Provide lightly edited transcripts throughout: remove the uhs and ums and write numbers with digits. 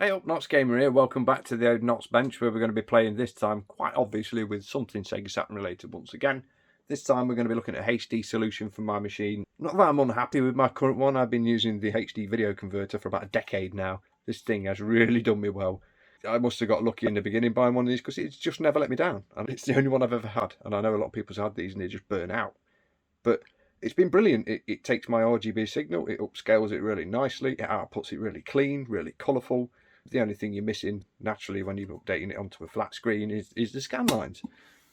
Hey up, Knots Gamer here. Welcome back to the old Knots Bench, where we're going to be playing this time, quite obviously, with something Sega Saturn related once again. This time we're going to be looking at a HD solution for my machine. Not that I'm unhappy with my current one. I've been using the HD video converter for about a decade now. This thing has really done me well. I must have got lucky in the beginning buying one of these because it's just never let me down. And it's the only one I've ever had. And I know a lot of people's had these and they just burn out. But it's been brilliant. It takes my RGB signal, it upscales it really nicely, it outputs it really clean, really colourful. The only thing you're missing naturally when you're updating it onto a flat screen is the scan lines.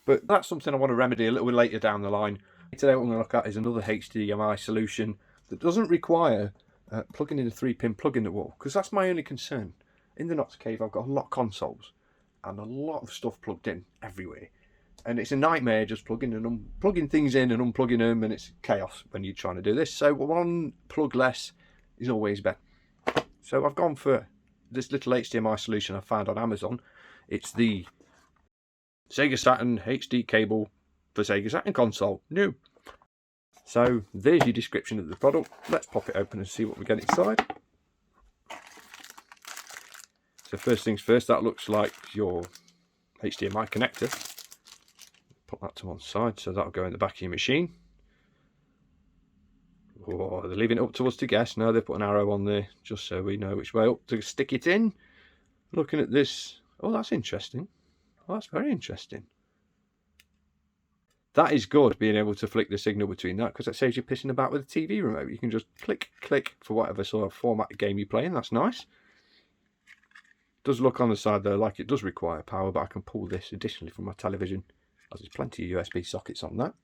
But that's something I want to remedy a little bit later down the line. Today what I'm going to look at is another HDMI solution that doesn't require plugging in a 3-pin plug in the wall, because that's my only concern. In the Knots Cave I've got a lot of consoles and a lot of stuff plugged in everywhere. And it's a nightmare just plugging things in and unplugging them, and it's chaos when you're trying to do this. So one plug less is always better. So I've gone for this little HDMI solution I found on Amazon. It's the Sega Saturn HD cable for Sega Saturn console, new. So there's your description of the product. Let's pop it open and see what we get inside. So first things first, that looks like your HDMI connector. Put that to one side, so that'll go in the back of your machine. Oh, they're leaving it up to us to guess. No, they put an arrow on there just so we know which way up to stick it in. Looking at this, oh, that's interesting. Oh, that's very interesting. That is good, being able to flick the signal between that, because that saves you pissing about with a TV remote. You can just click, click for whatever sort of format of game you're playing. That's nice. Does look on the side though like it does require power, but I can pull this additionally from my television, as there's plenty of USB sockets on that.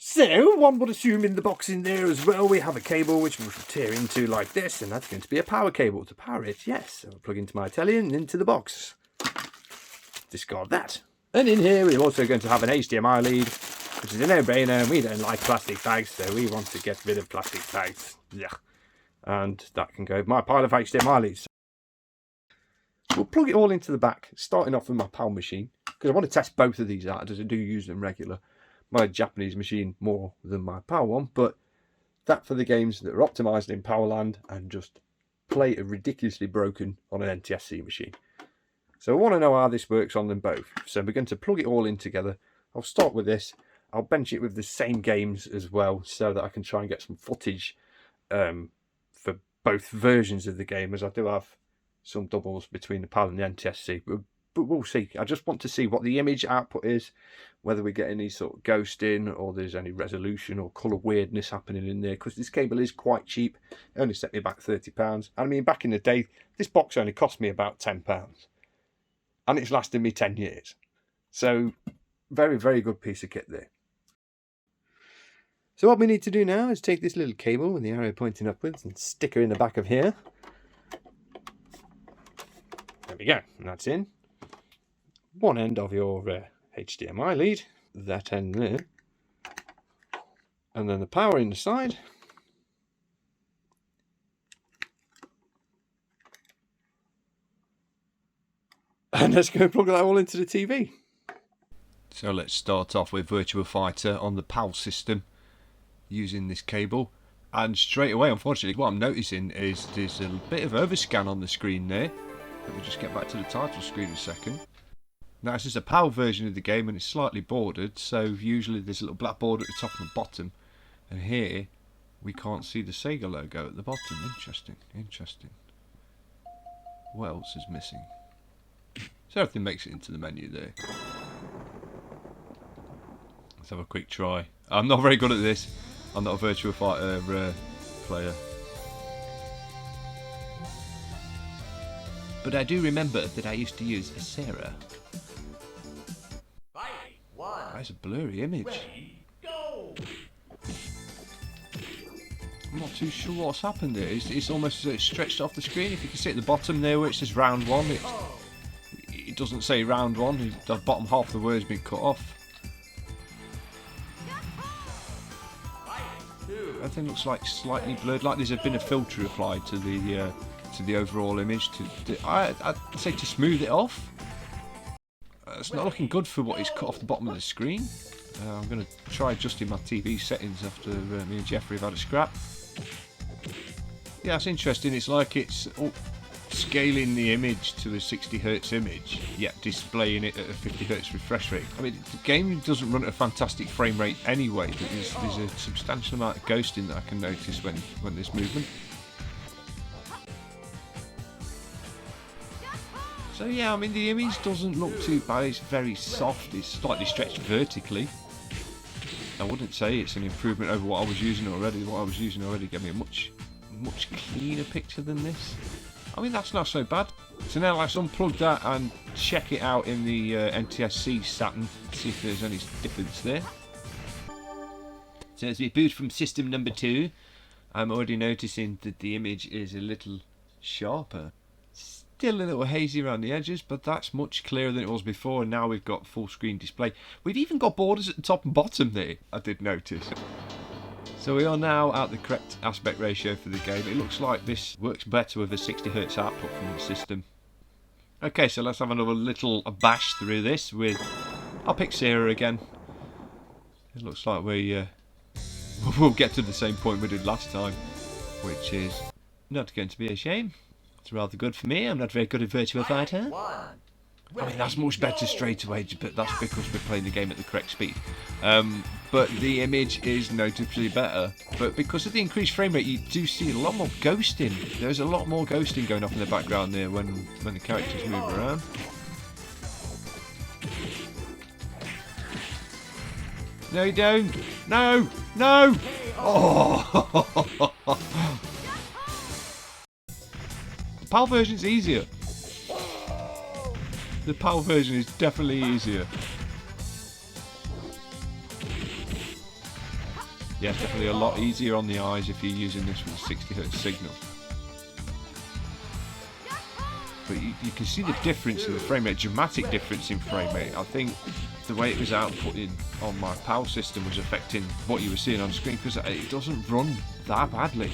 So, one would assume in the box in there as well, we have a cable which we'll tear into like this, and that's going to be a power cable to power it, yes. So I'll plug into my telly and into the box. Discard that. And in here we're also going to have an HDMI lead, which is a no-brainer, and we don't like plastic bags, so we want to get rid of plastic bags. Yeah. And that can go with my pile of HDMI leads. We'll plug it all into the back, starting off with my PAL machine, because I want to test both of these out, as I do use them regular. My Japanese machine more than my PAL one, but that for the games that are optimised in Powerland and just play a ridiculously broken on an NTSC machine. So I want to know how this works on them both. So we're going to plug it all in together. I'll start with this. I'll bench it with the same games as well, so that I can try and get some footage for both versions of the game, as I do have some doubles between the PAL and the NTSC. But we'll see. I just want to see what the image output is, whether we get any sort of ghosting or there's any resolution or colour weirdness happening in there, because this cable is quite cheap. It only set me back £30. And I mean, back in the day, this box only cost me about £10. And it's lasted me 10 years. So, very, very good piece of kit there. So what we need to do now is take this little cable with the arrow pointing upwards and stick her in the back of here. There we go, and that's in. One end of your HDMI lead, that end there, and then the power in the side. And let's go plug that all into the TV. So let's start off with Virtua Fighter on the PAL system using this cable. And straight away, unfortunately, what I'm noticing is there's a bit of overscan on the screen there. Let me just get back to the title screen a second. Now this is a PAL version of the game and it's slightly bordered, so usually there's a little black border at the top and the bottom. And here we can't see the Sega logo at the bottom. Interesting, interesting. What else is missing? So everything makes it into the menu there. Let's have a quick try. I'm not very good at this. I'm not a Virtua Fighter player. But I do remember that I used to use a Sarah. That's a blurry image. Ready, go. I'm not too sure what's happened there. It's almost as though it's stretched off the screen. If you can see at the bottom there where it says round one, it doesn't say round one. The bottom half of the word's been cut off. Everything looks like slightly blurred, like there's been a filter applied to the overall image. I'd say to smooth it off. It's not looking good for what is cut off the bottom of the screen. I'm going to try adjusting my TV settings after me and Jeffrey have had a scrap. Yeah, it's interesting. It's like it's scaling the image to a 60 Hz image, yet displaying it at a 50 Hz refresh rate. I mean, the game doesn't run at a fantastic frame rate anyway, but there's a substantial amount of ghosting that I can notice when there's movement. So yeah, I mean, the image doesn't look too bad. It's very soft. It's slightly stretched vertically. I wouldn't say it's an improvement over what I was using already. What I was using already gave me a much cleaner picture than this. I mean, that's not so bad. So now let's unplug that and check it out in the NTSC Saturn, see if there's any difference there. So as we boot from system number 2, I'm already noticing that the image is a little sharper. Still a little hazy around the edges, but that's much clearer than it was before. And now we've got full screen display. We've even got borders at the top and bottom there, I did notice. So we are now at the correct aspect ratio for the game. It looks like this works better with a 60 Hz output from the system. Okay, so let's have another little bash through this with... I'll pick Sarah again. It looks like we'll get to the same point we did last time, which is not going to be a shame. It's rather good for me. I'm not very good at Virtua Fighter. I mean, that's much better straight away, but that's because we're playing the game at the correct speed. But the image is noticeably better. But because of the increased frame rate, you do see a lot more ghosting. There's a lot more ghosting going off in the background there when the characters move around. No, you don't. No! No! Oh! The PAL version's easier. The PAL version is definitely easier. Yeah, it's definitely a lot easier on the eyes if you're using this with a 60 Hz signal. But you can see the difference in the frame rate, dramatic difference in frame rate. I think the way it was outputting on my PAL system was affecting what you were seeing on screen because it doesn't run that badly.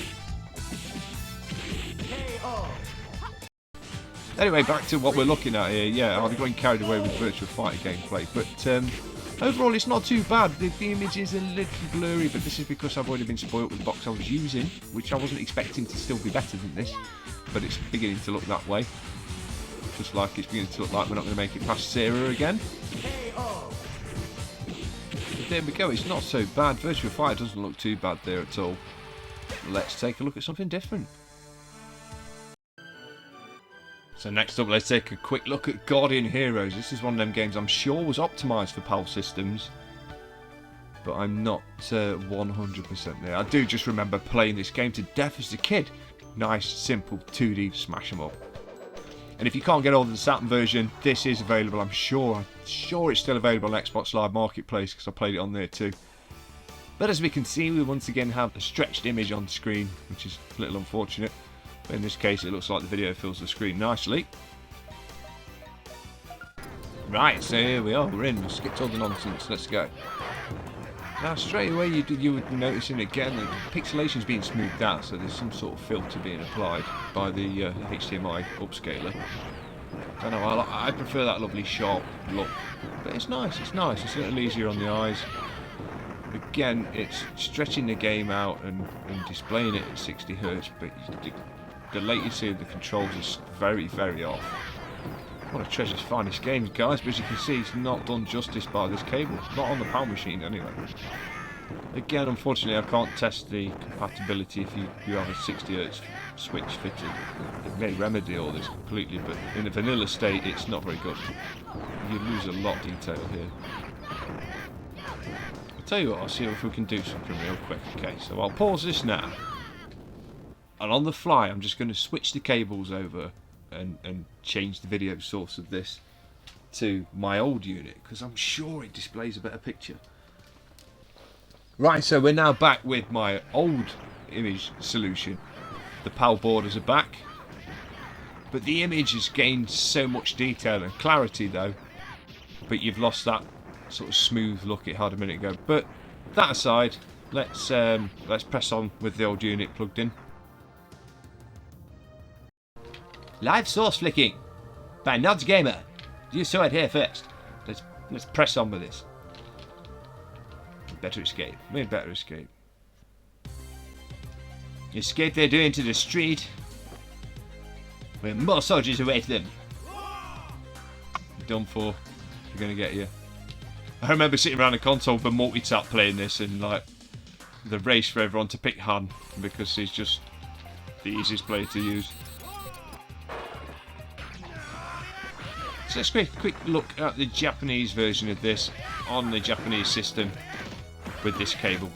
Anyway, back to what we're looking at here. Yeah, I'm going carried away with Virtua Fighter gameplay, but overall it's not too bad. The image is a little blurry, but this is because I've already been spoilt with the box I was using, which I wasn't expecting to still be better than this, but it's beginning to look that way. Just like it's beginning to look like we're not going to make it past Sarah again. But there we go, it's not so bad. Virtua Fighter doesn't look too bad there at all. Let's take a look at something different. So next up, let's take a quick look at Guardian Heroes. This is one of them games I'm sure was optimised for PAL systems, but I'm not 100% there. I do just remember playing this game to death as a kid. Nice, simple 2D smash 'em up. And if you can't get hold of the Saturn version, this is available. I'm sure it's still available on Xbox Live Marketplace because I played it on there too. But as we can see, we once again have a stretched image on screen, which is a little unfortunate. But in this case, it looks like the video fills the screen nicely. Right, so here we are. We're in. We skipped all the nonsense. Let's go. Now, straight away, you would be noticing again that the pixelation is being smoothed out, so there's some sort of filter being applied by the HDMI upscaler. I don't know. I prefer that lovely sharp look, but it's nice. It's nice. It's a little easier on the eyes. Again, it's stretching the game out and displaying it at 60 Hz, but the latency of the controls is very, very off. One of Treasure's finest games, guys, but as you can see, it's not done justice by this cable. Not on the PAL machine, anyway. Again, unfortunately, I can't test the compatibility if you have a 60 Hz switch fitted. It may remedy all this completely, but in a vanilla state, it's not very good. You lose a lot of detail here. I'll tell you what, I'll see if we can do something real quick. Okay, so I'll pause this now. And on the fly, I'm just going to switch the cables over and change the video source of this to my old unit, because I'm sure it displays a better picture. Right, so we're now back with my old image solution. The PAL borders are back, but the image has gained so much detail and clarity though, but you've lost that sort of smooth look it had a minute ago. But that aside, let's press on with the old unit plugged in. Live source flicking by Nods Gamer. You saw it here first. Let's press on with this. Better escape. We'd better escape. Escape they're doing to the street. We have more soldiers await them. Done for. They're going to get you. I remember sitting around a console with a multi-tap playing this, and like the race for everyone to pick Han because he's just the easiest player to use. So let's take a quick look at the Japanese version of this on the Japanese system with this cable.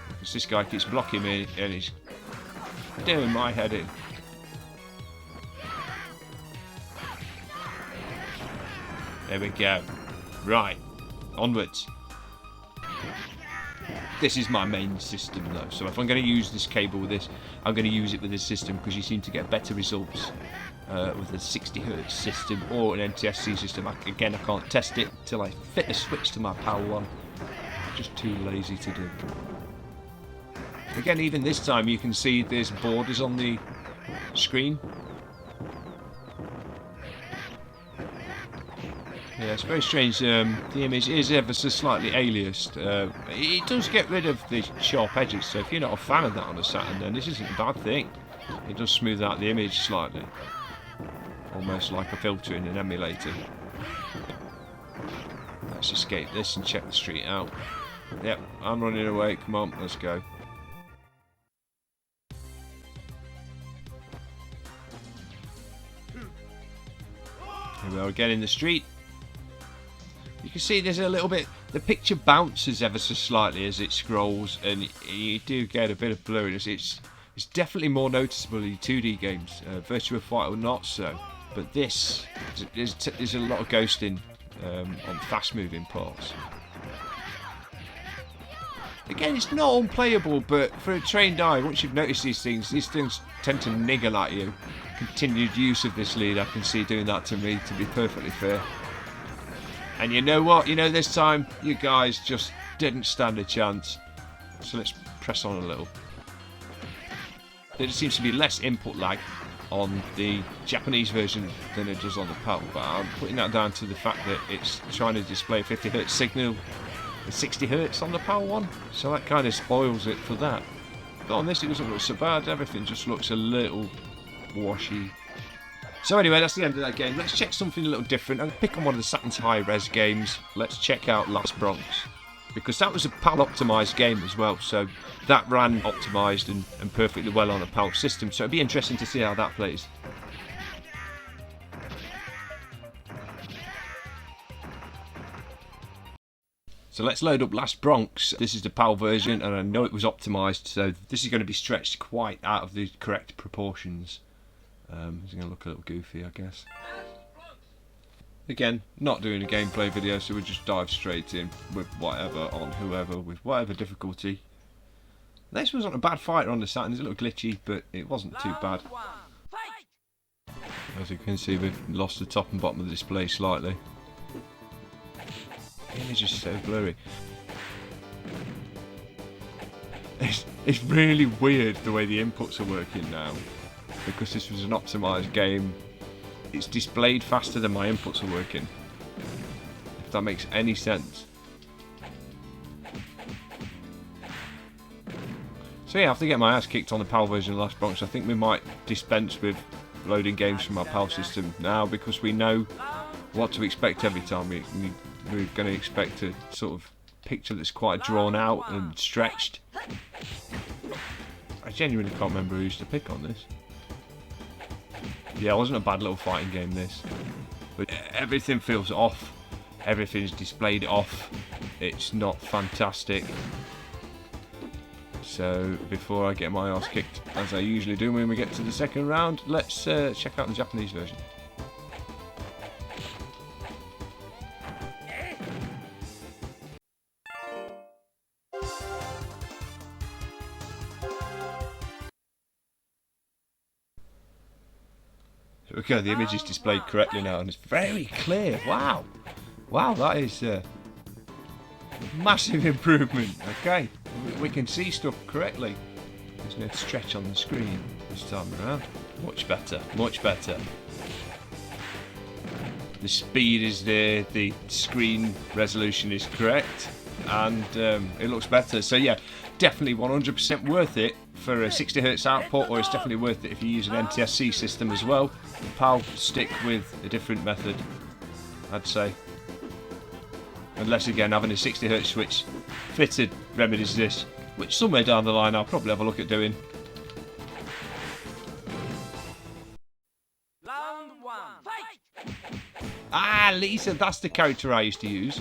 Because this guy keeps blocking me and he's doing my head in. There we go. Right, onwards. This is my main system though, so if I'm going to use this cable with this, I'm going to use it with this system because you seem to get better results with a 60Hz system or an NTSC system. Again, I can't test it until I fit a switch to my Power One. Just too lazy to do. Again, even this time you can see there's borders on the screen. Yeah, it's very strange. The image is ever so slightly aliased. It does get rid of the sharp edges, so if you're not a fan of that on a Saturn, then this isn't a bad thing. It does smooth out the image slightly. Almost like a filter in an emulator. Let's escape this and check the street out. Yep, I'm running away. Come on, let's go. Here we are again in the street. You can see there's a little bit, the picture bounces ever so slightly as it scrolls, and you do get a bit of blurriness. It's definitely more noticeable in 2D games. Virtua Fighter not so, but this there's a lot of ghosting on fast-moving parts. Again, it's not unplayable, but for a trained eye, once you've noticed these things tend to niggle at you. Continued use of this lead, I can see doing that to me, to be perfectly fair. And you know what? You know, this time, you guys just didn't stand a chance. So let's press on a little. There seems to be less input lag on the Japanese version than it does on the PAL, but I'm putting that down to the fact that it's trying to display a 50Hz signal at 60Hz on the PAL one, so that kind of spoils it for that. But on this, it doesn't look so bad. Everything just looks a little washy. So anyway, that's the end of that game. Let's check something a little different. I'm going to pick on one of the Saturn's high-res games. Let's check out Last Bronx, because that was a PAL optimised game as well, so that ran optimised and perfectly well on a PAL system, so it'd be interesting to see how that plays. So let's load up Last Bronx. This is the PAL version, and I know it was optimised, so this is going to be stretched quite out of the correct proportions. It's going to look a little goofy, I guess. Again, not doing a gameplay video, so we'll just dive straight in with whatever on whoever, with whatever difficulty. This wasn't a bad fighter on the Saturn. It's a little glitchy, but it wasn't too bad. As you can see, we've lost the top and bottom of the display slightly. The image is so blurry. It's really weird the way the inputs are working now, because this was an optimised game. It's displayed faster than my inputs are working, if that makes any sense. So yeah, after getting my ass kicked on the PAL version of Last Bronx, I think we might dispense with loading games from our PAL system now, because we know what to expect every time. We're going to expect a sort of picture that's quite drawn out and stretched. I genuinely can't remember who used to pick on this. Yeah, it wasn't a bad little fighting game, this. But everything feels off. Everything's displayed off. It's not fantastic. So, before I get my ass kicked, as I usually do when we get to the second round, let's check out the Japanese version. Okay, the image is displayed correctly now, and it's very clear. Wow, wow, that is a massive improvement. Okay, we can see stuff correctly. There's no stretch on the screen this time around. Much better, much better. The speed is there, the screen resolution is correct, and it looks better. So yeah, definitely 100% worth it for a 60Hz output, or it's definitely worth it if you use an NTSC system as well. The PAL stick with a different method, I'd say. Unless, again, having a 60Hz switch fitted remedies this, which somewhere down the line I'll probably have a look at doing. Round one, fight! Ah, Lisa, that's the character I used to use.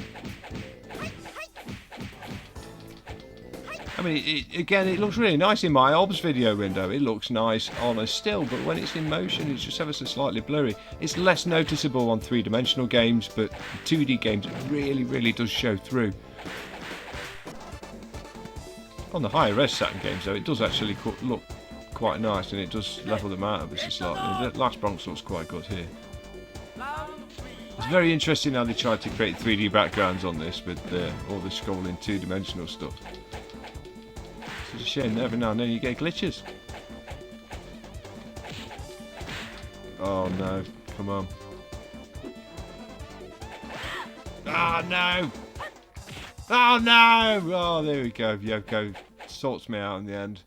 I mean, again, it looks really nice in my OBS video window. It looks nice on a still, but when it's in motion, it's just ever so slightly blurry. It's less noticeable on three-dimensional games, but 2D games, it really, really does show through. On the higher res Saturn games, though, it does actually look quite nice, and it does level them out a bit slightly. The last Bronx looks quite good here. It's very interesting how they tried to create 3D backgrounds on this with all the scrolling two-dimensional stuff. It's a shame every now and then you get glitches. Oh no, come on. Oh no! Oh no! Oh, there we go. Yoko sorts me out in the end.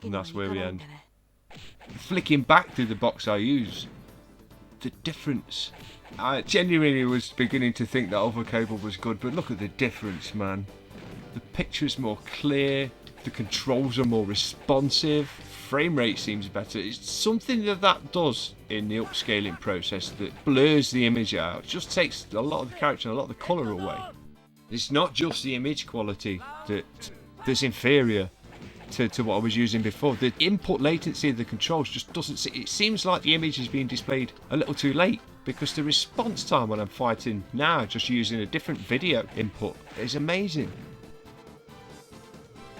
And that's where we end. Flicking back through the box I use, the difference. I genuinely was beginning to think that other cable was good, but look at the difference, man. The picture's more clear. The controls are more responsive, frame rate seems better. It's something that does in the upscaling process that blurs the image out. It just takes a lot of the character and a lot of the colour away. It's not just the image quality that's inferior to what I was using before. The input latency of the controls just doesn't... It seems like the image is being displayed a little too late, because the response time when I'm fighting now, just using a different video input, is amazing.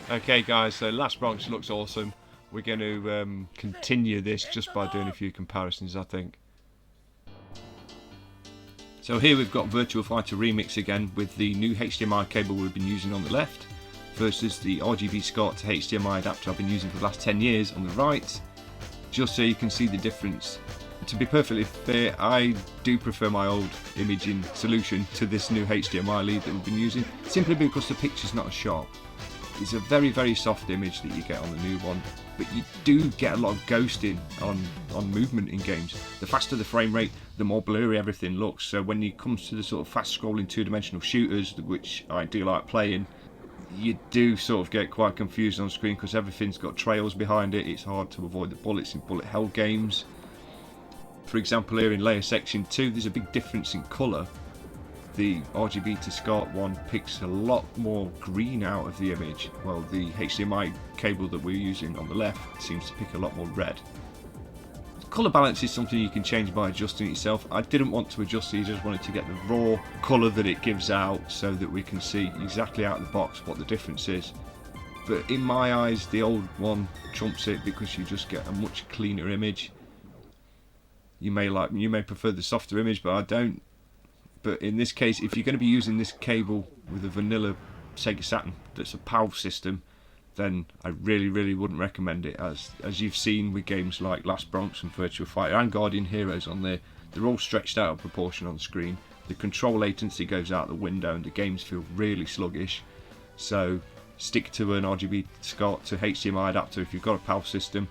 Okay guys, so Last Bronx looks awesome. We're going to continue this just by doing a few comparisons, I think. So here we've got Virtua Fighter Remix again with the new HDMI cable we've been using on the left versus the RGB SCART to HDMI adapter I've been using for the last 10 years on the right, just so you can see the difference. To be perfectly fair, I do prefer my old imaging solution to this new HDMI lead that we've been using, simply because the picture's not as sharp. It's a very, very soft image that you get on the new one, but you do get a lot of ghosting on movement in games. The faster the frame rate, the more blurry everything looks. So when it comes to the sort of fast-scrolling two-dimensional shooters, which I do like playing, you do sort of get quite confused on screen because everything's got trails behind it. It's hard to avoid the bullets in bullet hell games. For example, here in Layer Section 2, there's a big difference in colour. The RGB to SCART one picks a lot more green out of the image, while the HDMI cable that we're using on the left seems to pick a lot more red. Colour balance is something you can change by adjusting it yourself. I didn't want to adjust it, I just wanted to get the raw colour that it gives out so that we can see exactly out of the box what the difference is. But in my eyes, the old one trumps it because you just get a much cleaner image. You may prefer the softer image, but I don't. But in this case, if you're going to be using this cable with a vanilla Sega Saturn that's a PAL system, then I really, really wouldn't recommend it. As you've seen with games like Last Bronx and Virtua Fighter and Guardian Heroes on there, they're all stretched out of proportion on screen. The control latency goes out the window and the games feel really sluggish. So stick to an RGB SCART to HDMI adapter if you've got a PAL system.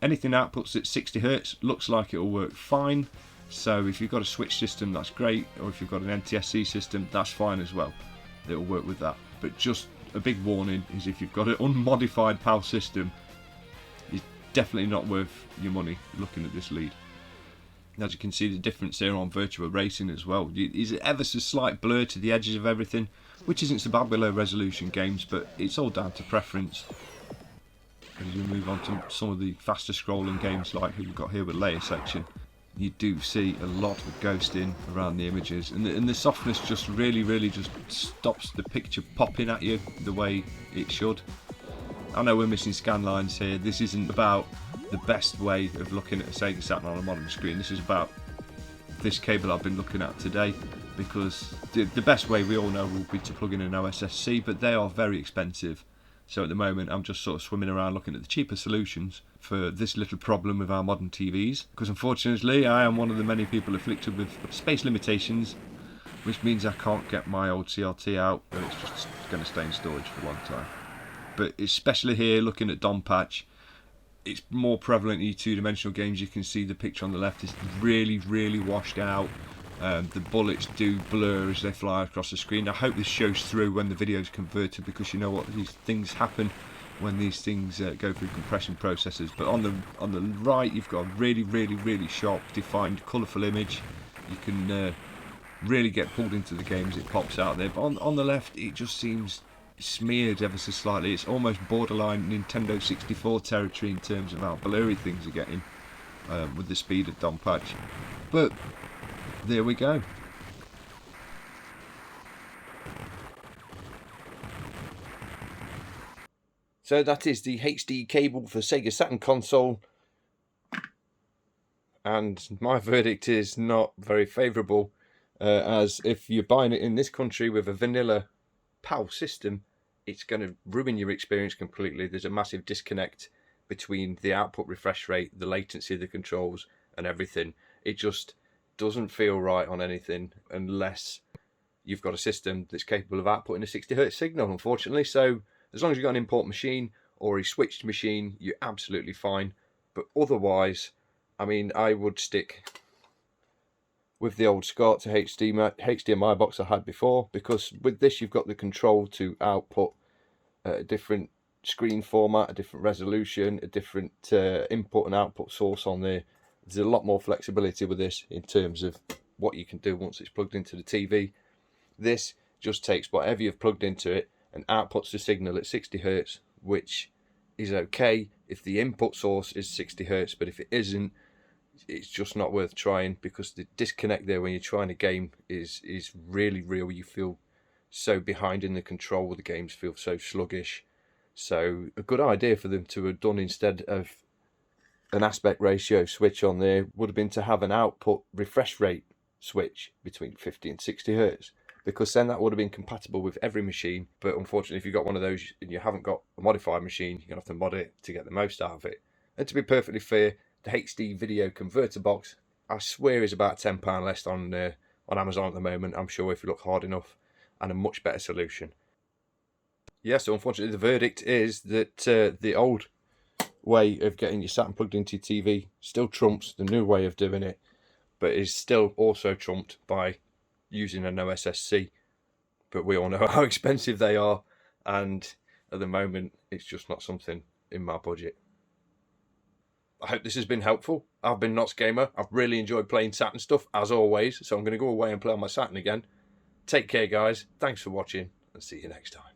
Anything outputs at 60Hz looks like it'll work fine. So if you've got a switch system, that's great, or if you've got an NTSC system, that's fine as well. It'll work with that. But just a big warning is if you've got an unmodified PAL system, it's definitely not worth your money looking at this lead. As you can see, the difference there on Virtua Racing as well. Is ever so slight blur to the edges of everything, which isn't so bad with low resolution games, but it's all down to preference. As we move on to some of the faster scrolling games like we've got here with Layer Section, you do see a lot of ghosting around the images, and the softness just really just stops the picture popping at you the way it should. I know we're missing scan lines here. This isn't about the best way of looking at a Sega Saturn on a modern screen. This is about this cable I've been looking at today, because the best way we all know will be to plug in an OSSC, but they are very expensive. So at the moment I'm just sort of swimming around looking at the cheaper solutions for this little problem with our modern TVs, because unfortunately I am one of the many people afflicted with space limitations, which means I can't get my old CRT out, and it's just going to stay in storage for a long time. but especially here, looking at Dom Patch, it's more prevalent in two-dimensional games. You can see the picture on the left is really, really washed out. The bullets do blur as they fly across the screen. I hope this shows through when the video is converted, because you know what, these things happen when these things go through compression processes. But on the right, you've got a really, really, really sharp, defined, colourful image. You can really get pulled into the game as it pops out there. But on the left, it just seems smeared ever so slightly. It's almost borderline Nintendo 64 territory in terms of how blurry things are getting with the speed of Dom Patch. But there we go. So that is the HD cable for Sega Saturn console, and my verdict is not very favourable, as if you're buying it in this country with a vanilla PAL system, it's going to ruin your experience completely. There's a massive disconnect between the output refresh rate, the latency of the controls and everything. It just doesn't feel right on anything unless you've got a system that's capable of outputting a 60Hz signal, unfortunately. So as long as you've got an import machine or a switched machine, you're absolutely fine. But otherwise, I mean, I would stick with the old SCART to HDMI box I had before, because with this you've got the control to output a different screen format, a different resolution, a different input and output source on there. There's a lot more flexibility with this in terms of what you can do once it's plugged into the TV. This just takes whatever you've plugged into it and outputs the signal at 60 Hz, which is okay if the input source is 60 Hz, but if it isn't, it's just not worth trying, because the disconnect there when you're trying a game is really real. You feel so behind in the control, the games feel so sluggish. So a good idea for them to have done, instead of an aspect ratio switch on there, would have been to have an output refresh rate switch between 50 and 60 Hz, because then that would have been compatible with every machine. But unfortunately, if you've got one of those and you haven't got a modified machine, you're going to have to mod it to get the most out of it. And to be perfectly fair, the HD video converter box, I swear, is about £10 less on Amazon at the moment, I'm sure, if you look hard enough, and a much better solution. Yeah, so unfortunately the verdict is that the old way of getting your Saturn plugged into your TV still trumps the new way of doing it, but is still also trumped by using an OSSC. But we all know how expensive they are, and at the moment it's just not something in my budget. I hope this has been helpful. I've been Knots Gamer. I've really enjoyed playing Saturn stuff, as always, so I'm going to go away and play on my Saturn again. Take care, guys. Thanks for watching, and see you next time.